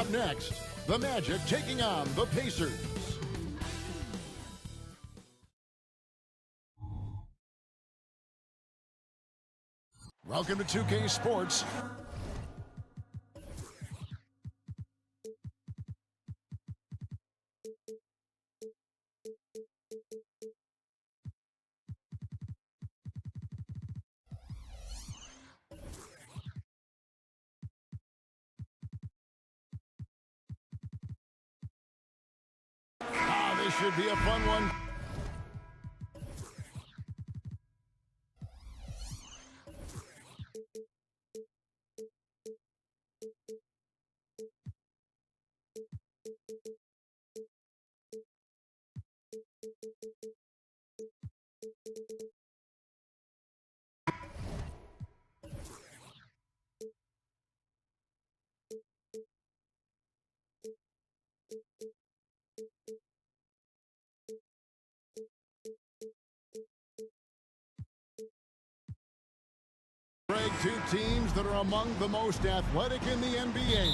Up next, the Magic taking on the Pacers. Welcome to 2K Sports. This should be a fun one. Two teams that are among the most athletic in the NBA.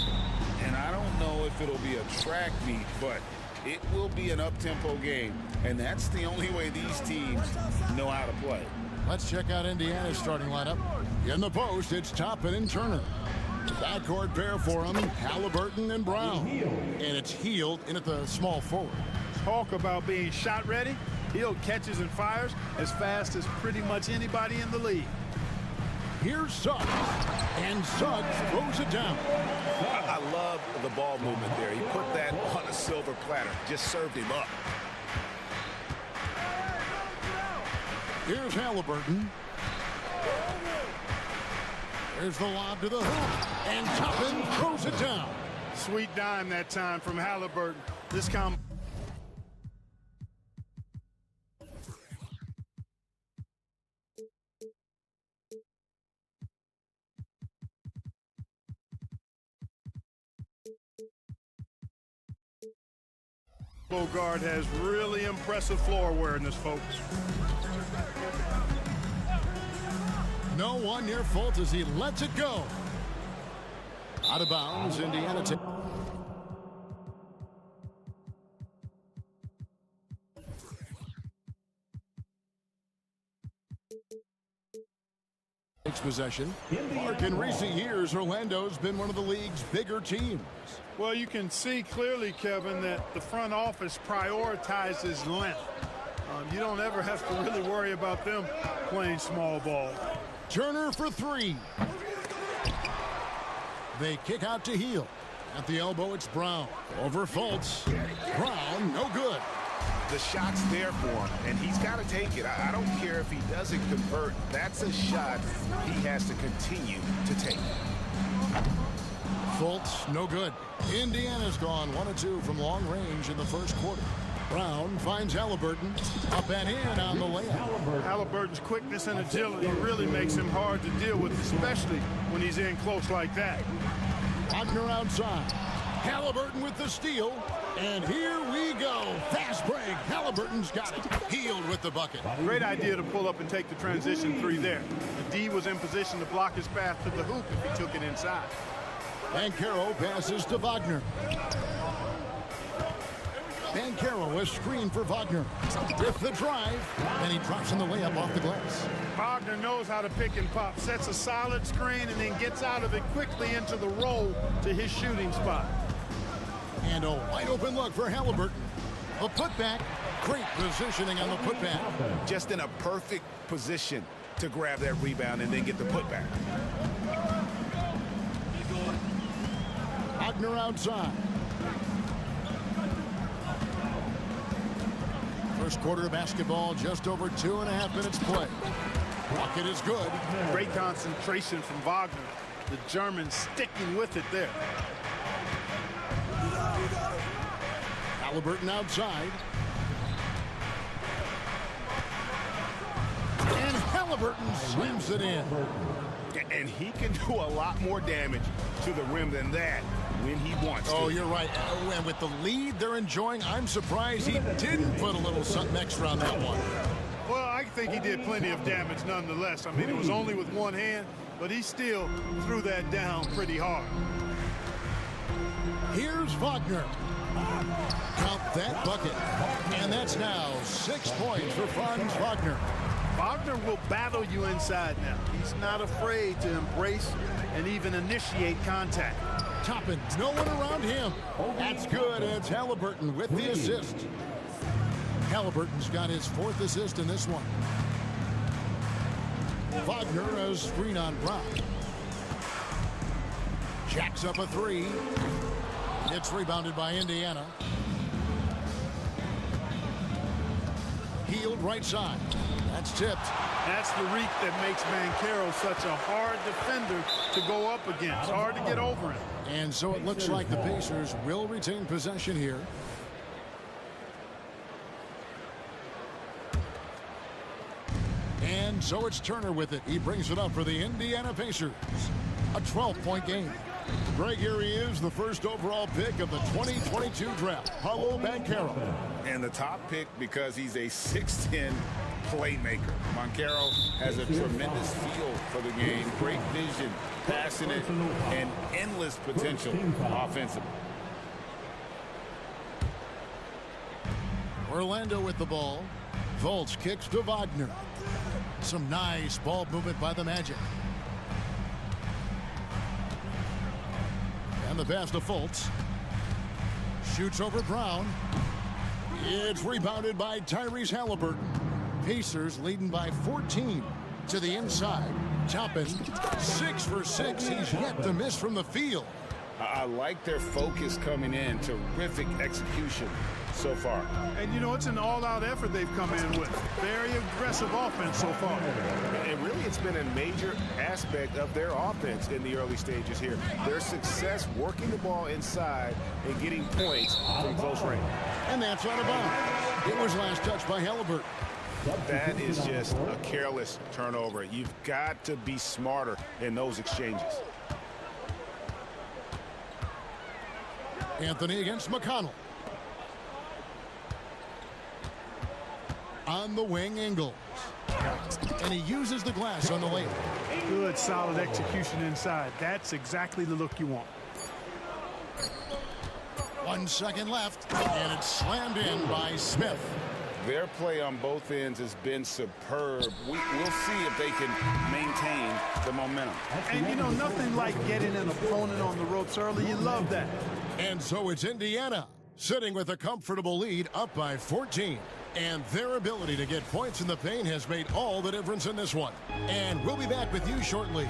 And I don't know if it'll be a track meet, but it will be an up-tempo game. And that's the only way these teams know how to play. Let's check out Indiana's starting lineup. In the post, it's Toppin and Turner. Backcourt pair for them, Halliburton and Brown. And it's Hield in at the small forward. Talk about being shot ready. Hield catches and fires as fast as pretty much anybody in the league. Here's Suggs, and Suggs throws it down. I love the ball movement there. He put that on a silver platter, just served him up. Here's Halliburton. There's the lob to the hoop, and Toppin throws it down. Sweet dime that time from Halliburton. This guard has really impressive floor awareness, folks. No one near fault as he lets it go. Out of bounds, Indiana. Takes possession. In recent years, Orlando's been one of the league's bigger teams. Well, you can see clearly, Kevin, that the front office prioritizes length. You don't ever have to really worry about them playing small ball. Turner for three. They kick out to Hield. At the elbow, it's Brown. Over Fultz. Brown, no good. The shot's there for him, and he's got to take it. I don't care if he doesn't convert. That's a shot he has to continue to take. Fultz, no good. Indiana's gone 1 of 2 from long range in the first quarter. Brown finds Halliburton. Up and in on the layup. Halliburton's quickness and agility really makes him hard to deal with, especially when he's in close like that. Wagner outside. Halliburton with the steal. And here we go. Fast break. Halliburton's got it. Hield with the bucket. Great idea to pull up and take the transition three there. The D was in position to block his path to the hoop if he took it inside. Banchero passes to Wagner. Banchero is screened for Wagner. With the drive, and he drops in the layup off the glass. Wagner knows how to pick and pop, sets a solid screen, and then gets out of it quickly into the roll to his shooting spot. And a wide open look for Halliburton. A putback. Great positioning on the putback. Just in a perfect position to grab that rebound and then get the putback. Wagner outside. First quarter of basketball, just over 2.5 minutes play. Rocket is good. Great concentration from Wagner. The German sticking with it there. Halliburton outside. And Halliburton slams it in. And he can do a lot more damage to the rim than that when he wants to. Oh, you're right. And with the lead they're enjoying, I'm surprised he didn't put a little something extra on that one. Well, I think he did plenty of damage nonetheless. I mean, it was only with one hand, but he still threw that down pretty hard. Here's Wagner. Count that bucket. And that's now 6 points for Franz Wagner. Wagner will battle you inside now. He's not afraid to embrace and even initiate contact. Toppin, no one around him. That's good. It's Halliburton with the assist. Halliburton's got his 4th assist in this one. Wagner a screen on Brown. Jacks up a 3. It's rebounded by Indiana. Healed right side. That's tipped. That's the reek that makes Banchero such a hard defender to go up against. Hard to get over him. And so it looks like the Pacers will retain possession here. And so it's Turner with it. He brings it up for the Indiana Pacers. A 12-point game. Greg, here he is, the first overall pick of the 2022 draft, Paolo Banchero. And the top pick because he's a 6'10" playmaker. Banchero has a tremendous feel for the game, great vision, passionate, and endless potential offensively. Orlando with the ball. Fultz kicks to Wagner. Some nice ball movement by the Magic. And the pass to Fultz. Shoots over Brown. It's rebounded by Tyrese Halliburton. Pacers leading by 14 to the inside. Toppin, 6 for 6. He's yet to miss from the field. I like their focus coming in. Terrific execution so far. And, you know, it's an all-out effort they've come in with. Very aggressive offense so far. And really, it's been a major aspect of their offense in the early stages here. Their success working the ball inside and getting points from close range. And that's out of bounds. It was last touched by Halliburton. That is just a careless turnover. You've got to be smarter in those exchanges. Anthony against McConnell. On the wing, Ingles. And he uses the glass on the lane. Good, solid execution inside. That's exactly the look you want. 1 second left, and it's slammed in by Smith. Their play on both ends has been superb. We'll see if they can maintain the momentum. And, you know, nothing like getting an opponent on the ropes early. You love that. And so it's Indiana, sitting with a comfortable lead, up by 14. And their ability to get points in the paint has made all the difference in this one. And we'll be back with you shortly.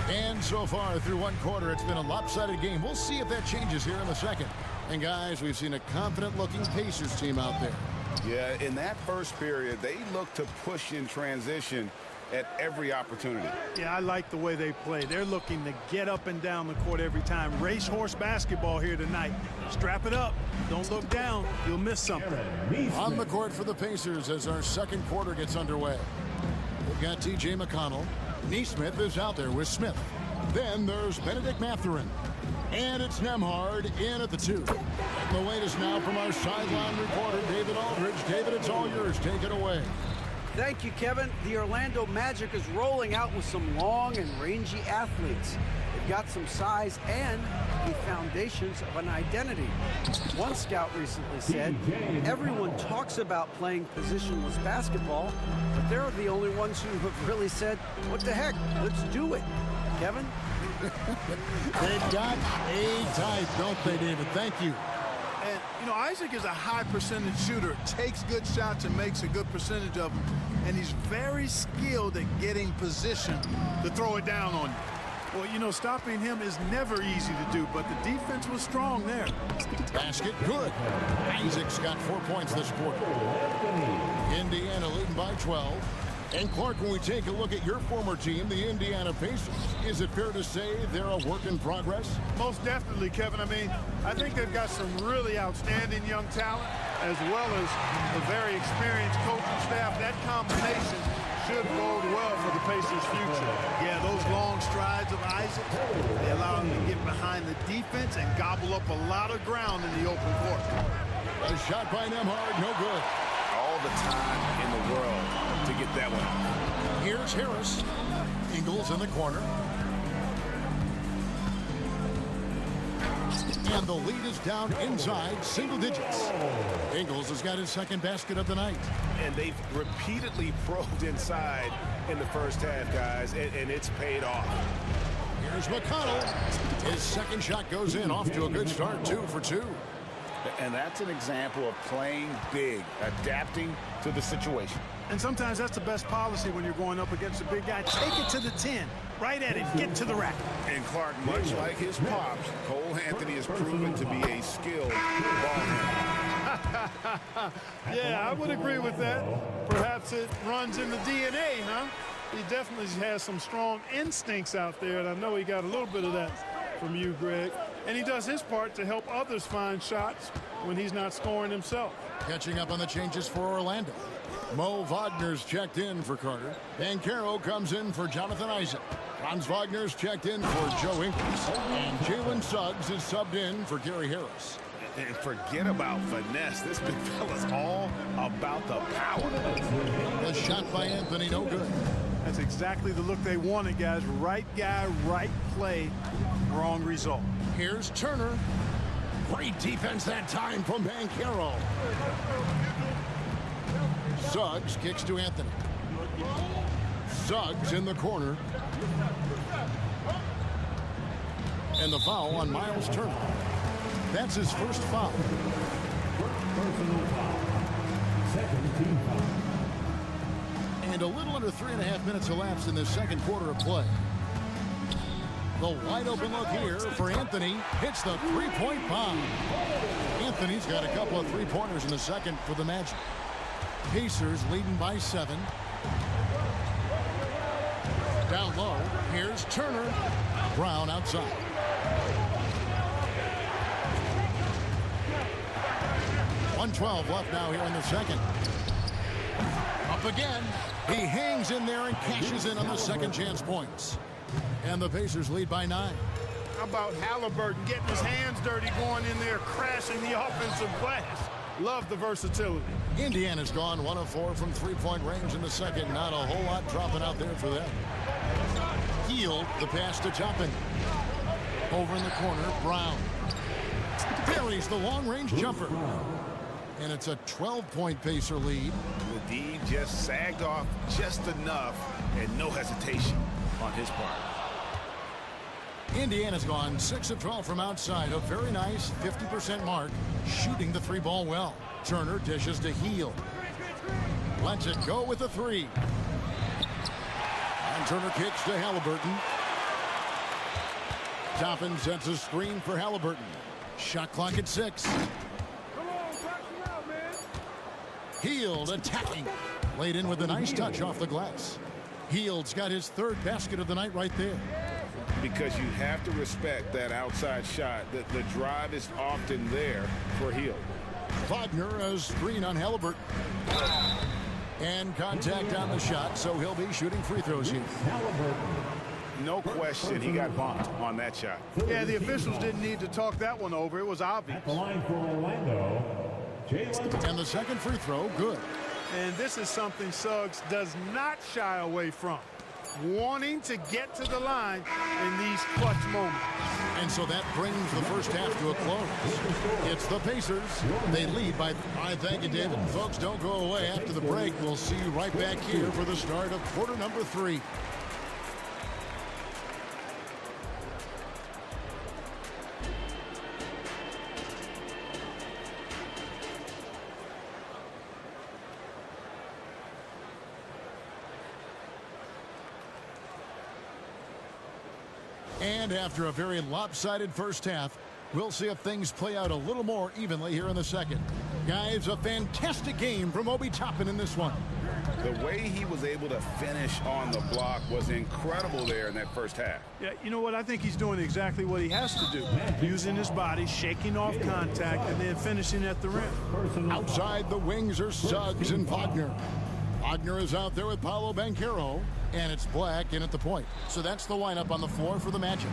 And so far through one quarter, it's been a lopsided game. We'll see if that changes here in the second. And guys, we've seen a confident-looking Pacers team out there. Yeah, in that first period, they look to push in transition at every opportunity. Yeah, I like the way they play. They're looking to get up and down the court every time. Racehorse basketball here tonight. Strap it up. Don't look down. You'll miss something. On the court for the Pacers as our second quarter gets underway. We've got T.J. McConnell. Neesmith is out there with Smith. Then there's Benedict Mathurin. And it's Nembhard in at the 2. The latest now from our sideline reporter, David Aldridge. David, it's all yours. Take it away. Thank you, Kevin. The Orlando Magic is rolling out with some long and rangy athletes. They've got some size and the foundations of an identity. One scout recently said, everyone talks about playing positionless basketball, but they're the only ones who have really said, what the heck, let's do it. Kevin? They've got a type, don't they, David? Thank you. And, you know, Isaac is a high percentage shooter, takes good shots and makes a good percentage of them. And he's very skilled at getting position to throw it down on you. Well, you know, stopping him is never easy to do, but the defense was strong there. Basket good. Isaac's got 4 points this quarter. Indiana leading by 12. And Clark, when we take a look at your former team, the Indiana Pacers, is it fair to say they're a work in progress? Most definitely, Kevin. I mean, I think they've got some really outstanding young talent, as well as a very experienced coaching staff. That combination should bode well for the Pacers' future. Yeah, those long strides of Isaac, they allow him to get behind the defense and gobble up a lot of ground in the open court. A shot by Nembhard, no good. All the time in the world to get that one. Here's Harris. Ingles in the corner. And the lead is down inside single digits. Ingles has got his second basket of the night. And they've repeatedly probed inside in the first half, guys, and it's paid off. Here's McConnell. His second shot goes in, off to a good start, 2 for 2. And that's an example of playing big, adapting to the situation. And sometimes that's the best policy when you're going up against a big guy. Take it to the 10. Right at it. Get to the rack. And Clark, much like his pops, Cole Anthony has proven to be a skilled ball handler. Yeah, I would agree with that. Perhaps it runs in the DNA, huh? He definitely has some strong instincts out there, and I know he got a little bit of that from you, Greg. And he does his part to help others find shots when he's not scoring himself. Catching up on the changes for Orlando. Mo Wagner's checked in for Carter. Banchero comes in for Jonathan Isaac. Franz Wagner's checked in for Joe Ingles. And Jalen Suggs is subbed in for Gary Harris. And forget about finesse. This big fella's all about the power. The shot by Anthony, no good. That's exactly the look they wanted, guys. Right guy, right play, wrong result. Here's Turner. Great defense that time from Banchero. Suggs kicks to Anthony. Suggs in the corner. And the foul on Miles Turner. That's his first foul. Personal foul. Second team foul. And a little under 3.5 minutes elapsed in the second quarter of play. The wide open look here for Anthony. Hits the three-point bomb. Anthony's got a couple of three-pointers in the second for the Magic. Pacers leading by 7. Down low, here's Turner. Brown outside. .112 left now here in the second. Up again. He hangs in there and cashes in on the second chance points. And the Pacers lead by 9. How about Halliburton getting his hands dirty, going in there, crashing the offensive glass? Love the versatility. Indiana's gone 1 of 4 from three-point range in the second. Not a whole lot dropping out there for them. Hield the pass to Toppin. Over in the corner, Brown. Buries the long-range jumper. And it's a 12-point Pacer lead. The D just sagged off just enough and no hesitation on his part. Indiana's gone 6 of 12 from outside. A very nice 50% mark, shooting the three ball well. Turner dishes to Hield. Lets it go with a 3. And Turner kicks to Halliburton. Toppin sets a screen for Halliburton. Shot clock at 6. Hield attacking. Laid in with a nice touch off the glass. Hield's got his third basket of the night right there. Because you have to respect that outside shot. The drive is often there for Hield. Wagner a screen on Halliburton. And contact on the shot, so he'll be shooting free throws here. No question he got bumped on that shot. Yeah, the officials didn't need to talk that one over. It was obvious. At the line for Orlando, Jalen. And the second free throw, good. And this is something Suggs does not shy away from. Wanting to get to the line in these clutch moments. And so that brings the first half to a close. It's the Pacers. They lead by 5. Thank you, David. And folks, don't go away after the break. We'll see you right back here for the start of quarter number 3. And after a very lopsided first half, we'll see if things play out a little more evenly here in the second. Guys, a fantastic game from Obi Toppin in this one. The way he was able to finish on the block was incredible there in that first half. Yeah, you know what? I think he's doing exactly what he has to do. Using his body, shaking off contact, and then finishing at the rim. Outside the wings are Suggs and Wagner. Wagner is out there with Paolo Banchero, and it's Black in at the point. So that's the lineup on the floor for the Magic.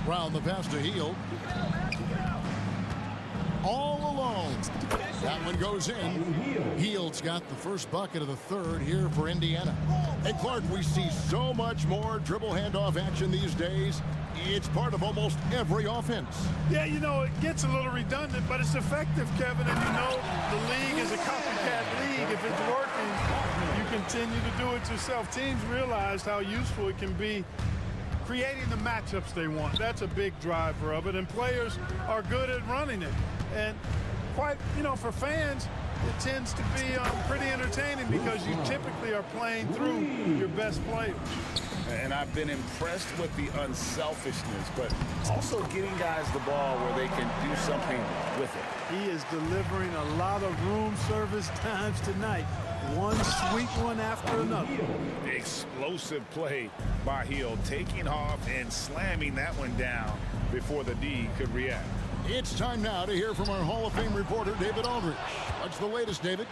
Brown the pass to Hield. All alone. That one goes in. Heald's got the first bucket of the third here for Indiana. Hey, Clark, we see so much more dribble handoff action these days. It's part of almost every offense. Yeah, you know, it gets a little redundant, but it's effective, Kevin. And you know, the league is a copycat league. If it's working, you continue to do it yourself. Teams realize how useful it can be creating the matchups they want. That's a big driver of it, and players are good at running it. And quite, you know, for fans, it tends to be pretty entertaining because you typically are playing through your best players. And I've been impressed with the unselfishness, but also getting guys the ball where they can do something with it. He is delivering a lot of room service times tonight. One sweet one after another. Explosive play by Hield, taking off and slamming that one down before the D could react. It's time now to hear from our Hall of Fame reporter, David Aldridge. What's the latest, David?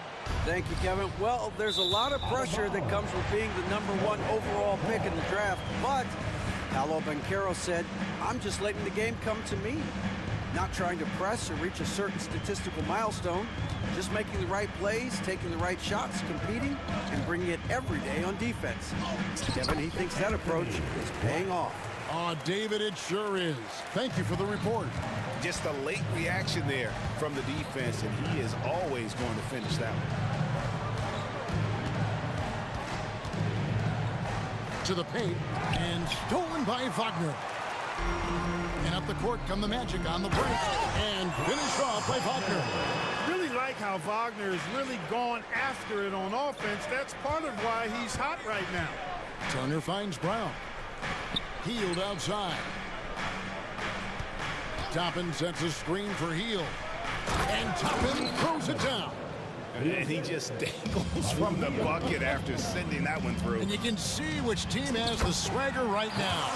Thank you, Kevin. Well, there's a lot of pressure that comes with being the #1 overall pick in the draft, but Paolo Banchero said, I'm just letting the game come to me. Not trying to press or reach a certain statistical milestone, just making the right plays, taking the right shots, competing, and bringing it every day on defense. Kevin, he thinks that approach is paying off. Oh, David, it sure is. Thank you for the report. Just a late reaction there from the defense, and he is always going to finish that one. To the paint, and stolen by Wagner. And up the court come the Magic on the break, and finished off by Wagner. Really like how Wagner is really gone after it on offense. That's part of why he's hot right now. Turner finds Brown. Hield outside. Toppin sets a screen for Hield. And Toppin throws it down. And he just dangles from the bucket after sending that one through. And you can see which team has the swagger right now.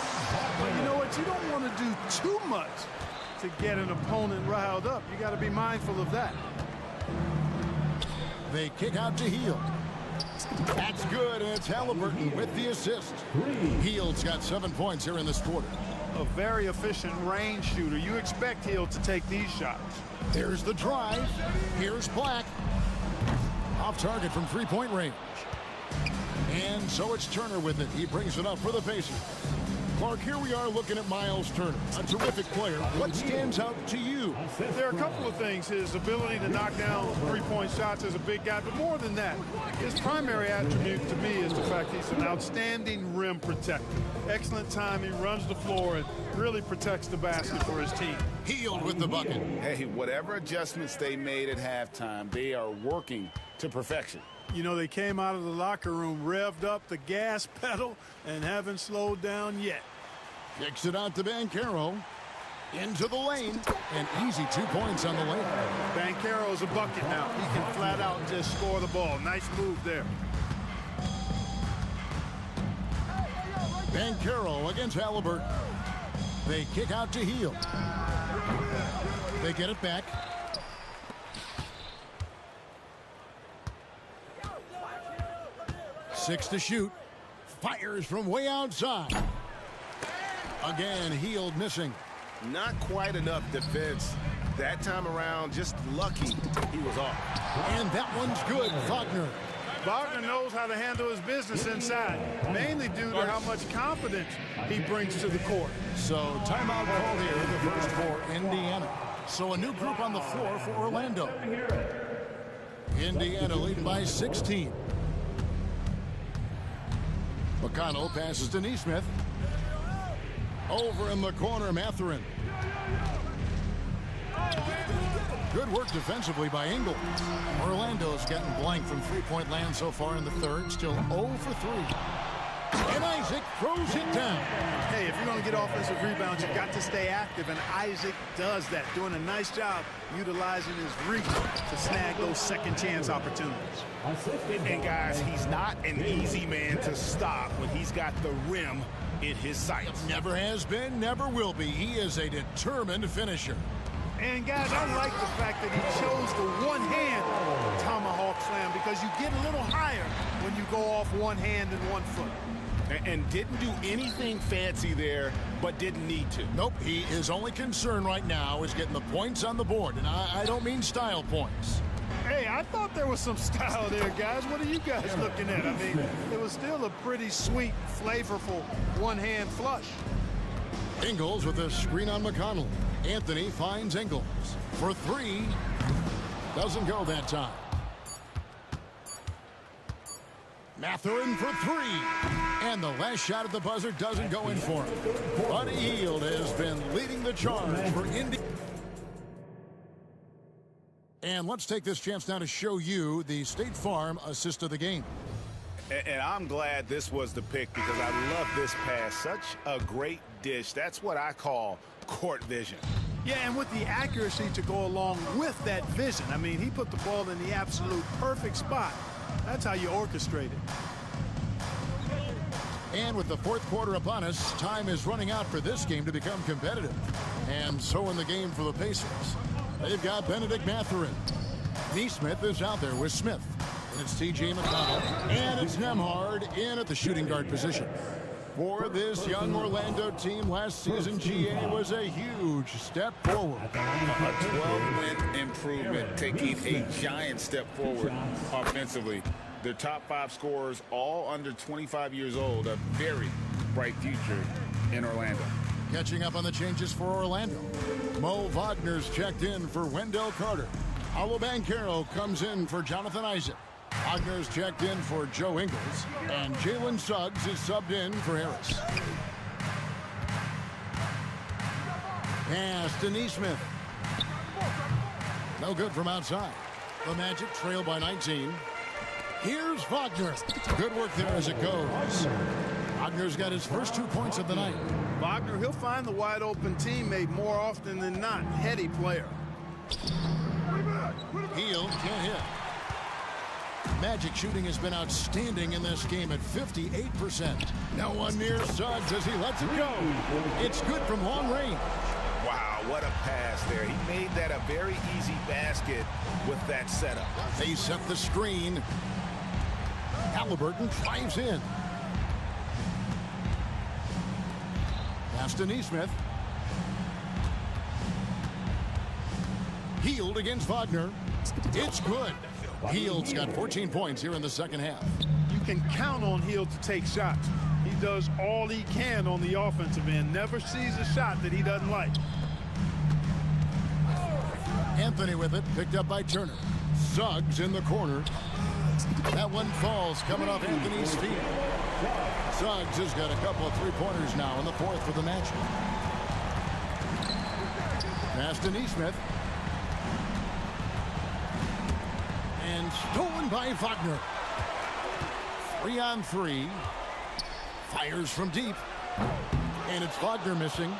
But you know what? You don't want to do too much to get an opponent riled up. You got to be mindful of that. They kick out to Hield. That's good, and it's Halliburton with the assist. Hield's got 7 points here in this quarter. A very efficient range shooter. You expect Hield to take these shots. There's the drive. Here's Black. Off target from three-point range. And so it's Turner with it. He brings it up for the Pacers. Clark, here we are looking at Miles Turner, a terrific player. What stands out to you? There are a couple of things. His ability to knock down three-point shots as a big guy, but more than that, his primary attribute to me is the fact he's an outstanding rim protector. Excellent timing, runs the floor, and really protects the basket for his team. Hield with the bucket. Hey, whatever adjustments they made at halftime, they are working to perfection. You know, they came out of the locker room, revved up the gas pedal, and haven't slowed down yet. Kicks it out to Banchero. Into the lane. An easy 2 points on the lane. Banchero's a bucket now. He can flat out just score the ball. Nice move there. Banchero against Halliburton. They kick out to Hield. They get it back. Six to shoot. Fires from way outside. Again, Hield missing. Not quite enough defense. That time around, just lucky he was off. And that one's good, Wagner. Wagner knows how to handle his business inside, mainly due to how much confidence he brings to the court. So timeout called here in the first for Indiana. So a new group on the floor for Orlando. Indiana leading by 16. McConnell passes to Neesmith. Over in the corner, Mathurin. Good work defensively by Engel. Orlando's gotten blank from three-point land so far in the third. Still 0 for 3. And Isaac throws it down. Hey, if you're going to get offensive rebounds, you've got to stay active, and Isaac does that, doing a nice job utilizing his reach to snag those second-chance opportunities. And guys, he's not an easy man to stop when he's got the rim in his sights. Never has been, never will be. He is a determined finisher. And guys, I like the fact that he chose the one-hand tomahawk slam because you get a little higher when you go off one hand and 1 foot. And didn't do anything fancy there, but didn't need to. Nope, his only concern right now is getting the points on the board. And I don't mean style points. Hey, I thought there was some style there, guys. What are you guys looking at? I mean, it was still a pretty sweet, flavorful one-hand flush. Ingles with a screen on McConnell. Anthony finds Ingles for three. Doesn't go that time. Mathurin for three. And the last shot at the buzzer doesn't go in for him. Buddy Hield has been leading the charge for Indy. And let's take this chance now to show you the State Farm assist of the game. And I'm glad this was the pick because I love this pass. Such a great dish. That's what I call court vision. Yeah, and with the accuracy to go along with that vision. I mean, he put the ball in the absolute perfect spot. That's how you orchestrate it. And with the fourth quarter upon us, time is running out for this game to become competitive. And so in the game for the Pacers, they've got Benedict Mathurin. Neesmith is out there with Smith. And it's TJ McConnell. And it's Nembhard in at the shooting guard position. For this young Orlando team, last season GA was a huge step forward. A 12-win improvement, taking a giant step forward offensively. Their top 5 scorers, all under 25 years old, a very bright future in Orlando. Catching up on the changes for Orlando. Mo Wagner's checked in for Wendell Carter. Paolo Banchero comes in for Jonathan Isaac. Wagner's checked in for Joe Ingles. And Jalen Suggs is subbed in for Harris. Pass to Neesmith. No good from outside. The Magic trail by 19. Here's Wagner. Good work there as it goes. Wagner's got his first 2 points of the night. Wagner, he'll find the wide open teammate more often than not. Heady player. Hield can't hit. Magic shooting has been outstanding in this game at 58%. No one near Suggs as he lets it go. It's good from long range. Wow, what a pass there. He made that a very easy basket with that setup. They set the screen. Halliburton drives in. Pass to Neesmith. Hield against Wagner. It's good. Hield's got 14 points here in the second half. You can count on Hield to take shots. He does all he can on the offensive end. Never sees a shot that he doesn't like. Anthony with it, picked up by Turner. Suggs in the corner. That one falls coming off Anthony's feet. Suggs has got a couple of three-pointers now in the fourth for the Magic. Pass to Neesmith. And stolen by Wagner. 3-on-3. Fires from deep. And it's Wagner missing.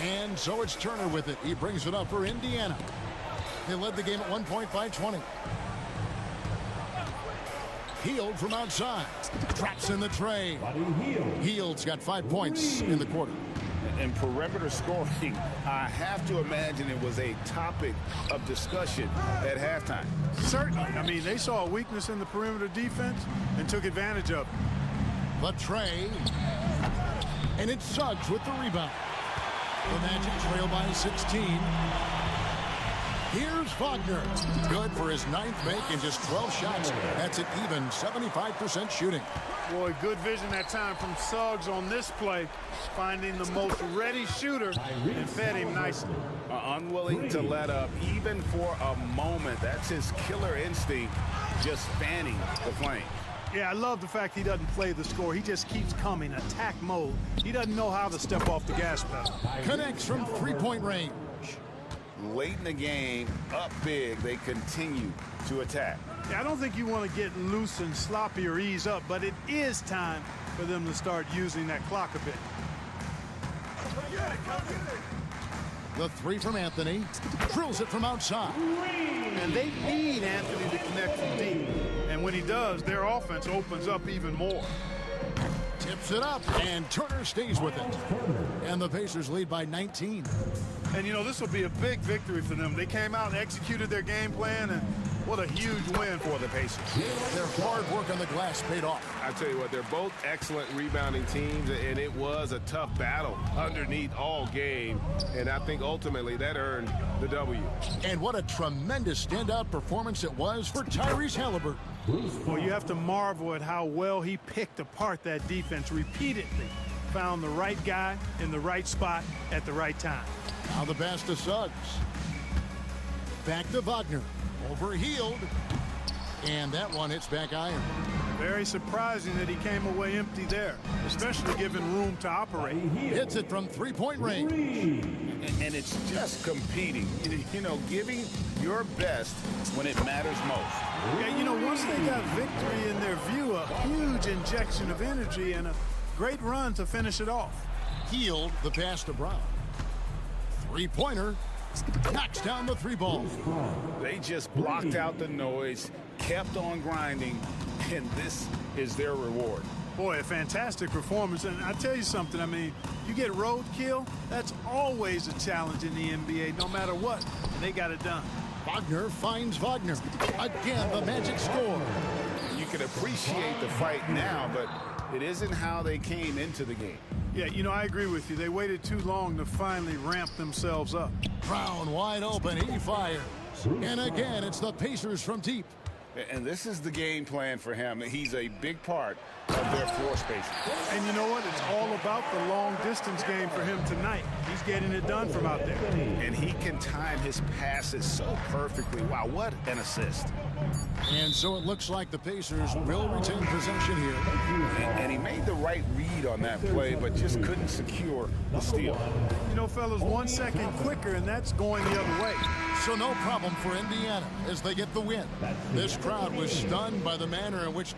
And so it's Turner with it. He brings it up for Indiana. They led the game at 1 point by 20. Hield from outside. Traps in the tray. Hield's got 5 points in the quarter. And perimeter scoring, I have to imagine it was a topic of discussion at halftime. Certainly. I mean, they saw a weakness in the perimeter defense and took advantage of it. The tray. And it's Suggs with the rebound. The Magic trail by 16. Here's Wagner. Good for his 9th make in just 12 shots. That's an even 75% shooting. Boy, good vision that time from Suggs on this play, finding the most ready shooter and fed him nicely. Unwilling to let up even for a moment. That's his killer instinct, just fanning the flame. Yeah, I love the fact he doesn't play the score. He just keeps coming, attack mode. He doesn't know how to step off the gas pedal. Connects from three-point range. Late in the game, up big, they continue to attack. Yeah, I don't think you want to get loose and sloppy or ease up, but it is time for them to start using that clock a bit. The three from Anthony. Drills it from outside. And they need Anthony to connect from deep. And when he does, their offense opens up even more. Tips it up, and Turner stays with it. And the Pacers lead by 19. And, you know, this will be a big victory for them. They came out and executed their game plan, and What a huge win for the Pacers. Their hard work on the glass paid off. I tell you what, they're both excellent rebounding teams, and it was a tough battle underneath all game, and I think ultimately that earned the W. And what a tremendous standout performance it was for Tyrese Halliburton. Well, you have to marvel at how well he picked apart that defense repeatedly. Found the right guy in the right spot at the right time. Now the pass to Suggs. Back to Wagner. Overhealed. And that one hits back iron. Very surprising that he came away empty there, especially given room to operate. Hits it from three-point range. And it's just competing, you know, giving your best when it matters most. Yeah, you know, once they got victory in their view, a huge injection of energy and a great run to finish it off. Healed the pass to Brown. Three-pointer. Knocks down the three ball. They just blocked out the noise, kept on grinding, and this is their reward. Boy, a fantastic performance. And I tell you something, I mean, you get roadkill, that's always a challenge in the NBA, no matter what. And they got it done. Wagner finds Wagner. Again, the Magic score. You can appreciate the fight now, but it isn't how they came into the game. Yeah, you know, I agree with you. They waited too long to finally ramp themselves up. Brown wide open. He fires. And again, it's the Pacers from deep. And this is the game plan for him. He's a big part of their floor spacing. And you know what? It's all about the long-distance game for him tonight. He's getting it done from out there. And he can time his passes so perfectly. Wow, what an assist. And so it looks like the Pacers will retain possession here. And he made the right read on that play, but just couldn't secure the steal. You know, fellas, 1 second quicker, and that's going the other way. So no problem for Indiana as they get the win. This crowd was stunned by the manner in which